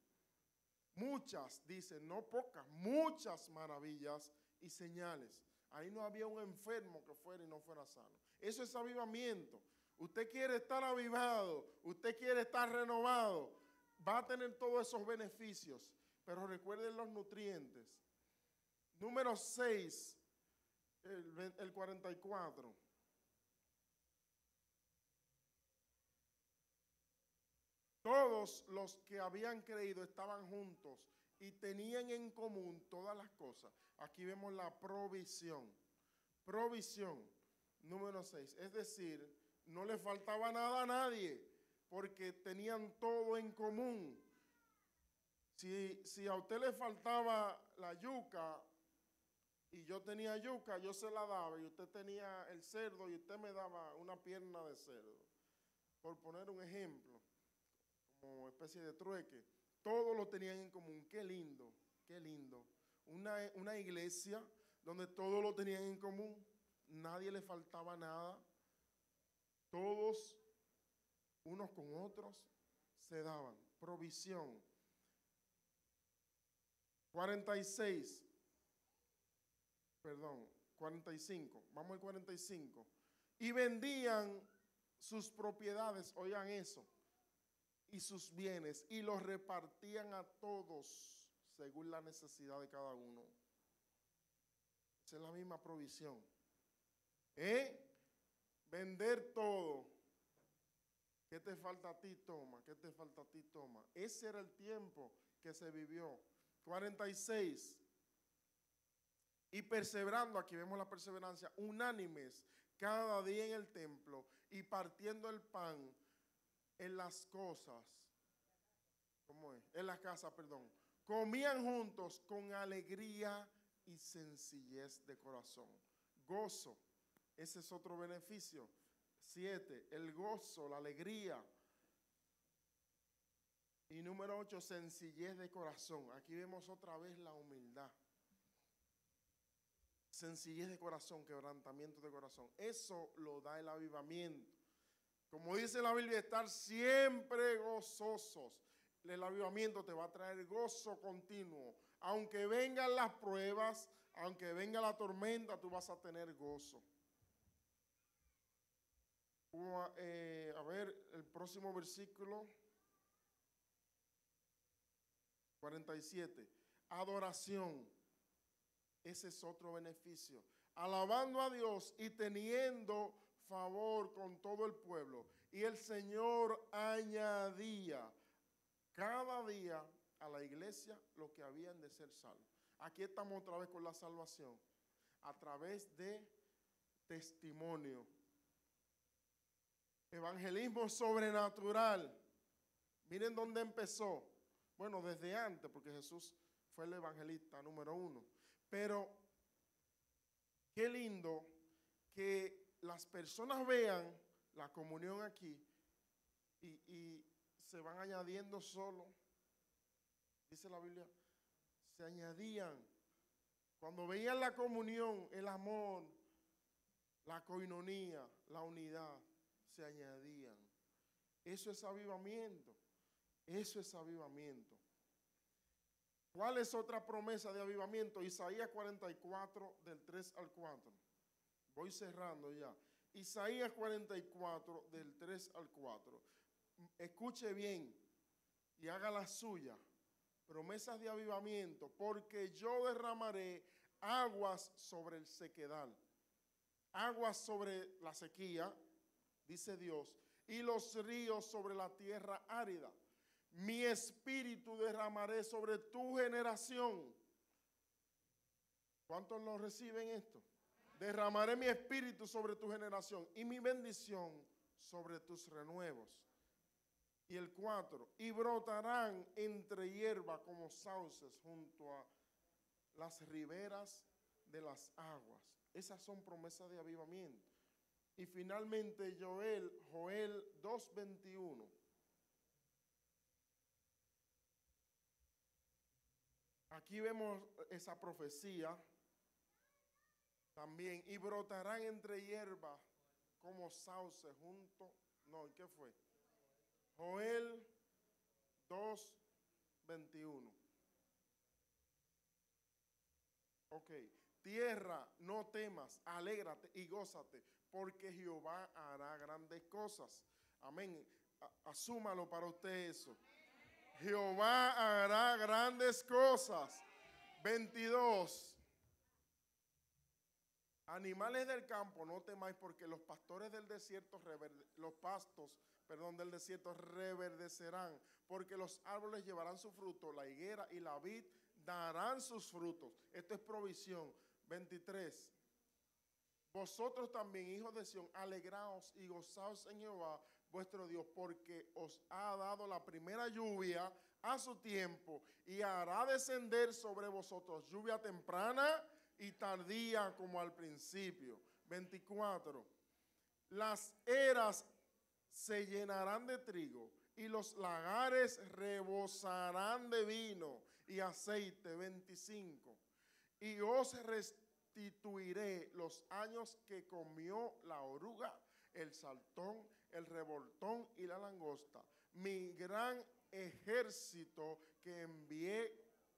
Muchas, dicen, no pocas, muchas maravillas y señales. Ahí no había un enfermo que fuera y no fuera sano. Eso es avivamiento. Usted quiere estar avivado, usted quiere estar renovado, va a tener todos esos beneficios, pero recuerden los nutrientes. Número 6, el 44. Todos los que habían creído estaban juntos y tenían en común todas las cosas. Aquí vemos la provisión. Provisión, número 6. Es decir, no le faltaba nada a nadie porque tenían todo en común. Si a usted le faltaba la yuca y yo tenía yuca, yo se la daba, y usted tenía el cerdo y usted me daba una pierna de cerdo. Por poner un ejemplo, como especie de trueque. Todos lo tenían en común. Qué lindo, qué lindo. Una iglesia donde todos lo tenían en común. Nadie le faltaba nada. Todos, unos con otros, se daban. Provisión. 45. Vamos al 45. Y vendían sus propiedades, oigan eso, y sus bienes, y los repartían a todos según la necesidad de cada uno. Esa es la misma provisión. Vender todo. ¿Qué te falta a ti? Toma. ¿Qué te falta a ti? Toma. Ese era el tiempo que se vivió. 46. Y perseverando, aquí vemos la perseverancia, unánimes cada día en el templo y partiendo el pan en las cosas, ¿cómo es? En las casas, perdón. Comían juntos con alegría y sencillez de corazón. Gozo, ese es otro beneficio. 7, el gozo, la alegría. Y número 8, sencillez de corazón. Aquí vemos otra vez la humildad. Sencillez de corazón, quebrantamiento de corazón. Eso lo da el avivamiento. Como dice la Biblia, estar siempre gozosos. El avivamiento te va a traer gozo continuo. Aunque vengan las pruebas, aunque venga la tormenta, tú vas a tener gozo. A ver, el próximo versículo. 47. Adoración. Ese es otro beneficio. Alabando a Dios y teniendo favor con todo el pueblo. Y el Señor añadía cada día a la iglesia lo que habían de ser salvos. Aquí estamos otra vez con la salvación. A través de testimonio. Evangelismo sobrenatural. Miren dónde empezó. Bueno, desde antes, porque Jesús fue el evangelista número 1. Pero qué lindo que las personas vean la comunión aquí y se van añadiendo solo. Dice la Biblia, se añadían. Cuando veían la comunión, el amor, la coinonía, la unidad, se añadían. Eso es avivamiento. Eso es avivamiento. ¿Cuál es otra promesa de avivamiento? Isaías 44, del 3 al 4. Voy cerrando ya. Isaías 44, del 3 al 4. Escuche bien y haga la suya. promesas de avivamiento, porque yo derramaré aguas sobre el sequedal, aguas sobre la sequía, dice Dios, y los ríos sobre la tierra árida. Mi espíritu derramaré sobre tu generación. ¿Cuántos lo reciben esto? Derramaré mi espíritu sobre tu generación y mi bendición sobre tus renuevos. Y el 4, y brotarán entre hierba como sauces junto a las riberas de las aguas. Esas son promesas de avivamiento. Y finalmente Joel 2:21. Aquí vemos esa profecía también. Y brotarán entre hierba como sauces junto. No, ¿qué fue? Joel 2:21. Ok. Tierra, no temas, alégrate y gózate, porque Jehová hará grandes cosas. Amén. Asúmalo para usted eso. Jehová hará grandes cosas. 22. Animales del campo, no temáis, porque los pastores del desierto, los pastos, del desierto reverdecerán, porque los árboles llevarán su fruto, la higuera y la vid darán sus frutos. Esto es provisión. 23. Vosotros también, hijos de Sión, alegraos y gozaos en Jehová vuestro Dios, porque os ha dado la primera lluvia a su tiempo y hará descender sobre vosotros lluvia temprana y tardía como al principio. 24. Las eras se llenarán de trigo y los lagares rebosarán de vino y aceite. 25. Y os restituiré los años que comió la oruga, el saltón, el revoltón y la langosta, mi gran ejército que envié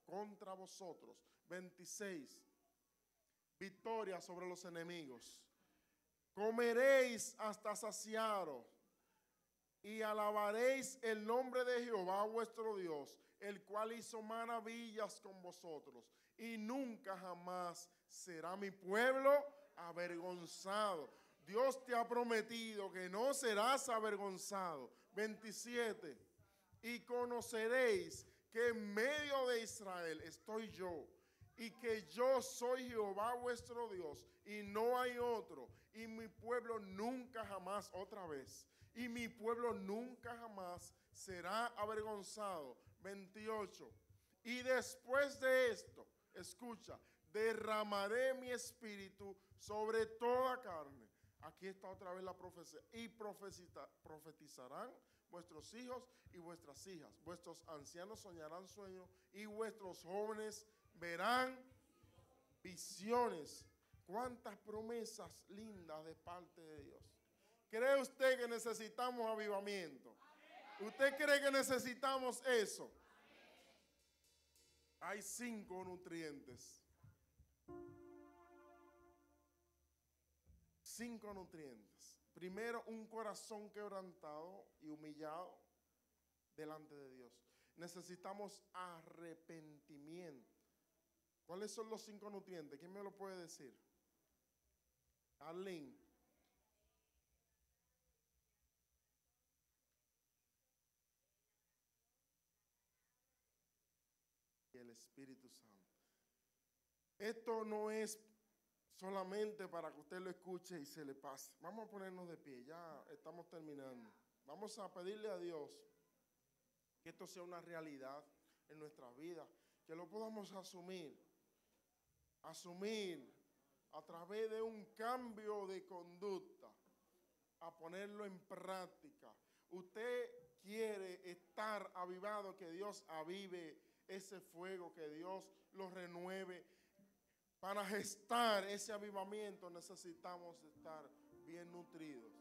contra vosotros. 26. Victoria sobre los enemigos. Comeréis hasta saciaros y alabaréis el nombre de Jehová vuestro Dios, el cual hizo maravillas con vosotros, y nunca jamás será mi pueblo avergonzado. Dios te ha prometido que no serás avergonzado. 27. Y conoceréis que en medio de Israel estoy yo, y que yo soy Jehová vuestro Dios, y no hay otro, y mi pueblo nunca jamás, otra vez, y mi pueblo nunca jamás será avergonzado. 28. Y después de esto, escucha, derramaré mi espíritu sobre toda carne. Aquí está otra vez la profecía. Y profetizarán vuestros hijos y vuestras hijas. Vuestros ancianos soñarán sueños y vuestros jóvenes verán visiones. Cuántas promesas lindas de parte de Dios. ¿Cree usted que necesitamos avivamiento? ¿Usted cree que necesitamos eso? Hay 5 nutrientes. 5 nutrientes. Primero, un corazón quebrantado y humillado delante de Dios. Necesitamos arrepentimiento. ¿Cuáles son los 5 nutrientes? ¿Quién me lo puede decir? Arlene. Y el Espíritu Santo. Esto no es solamente para que usted lo escuche y se le pase. Vamos a ponernos de pie, ya estamos terminando. Vamos a pedirle a Dios que esto sea una realidad en nuestras vidas, que lo podamos asumir a través de un cambio de conducta, a ponerlo en práctica. Usted quiere estar avivado, que Dios avive ese fuego, que Dios lo renueve. Para gestar ese avivamiento necesitamos estar bien nutridos.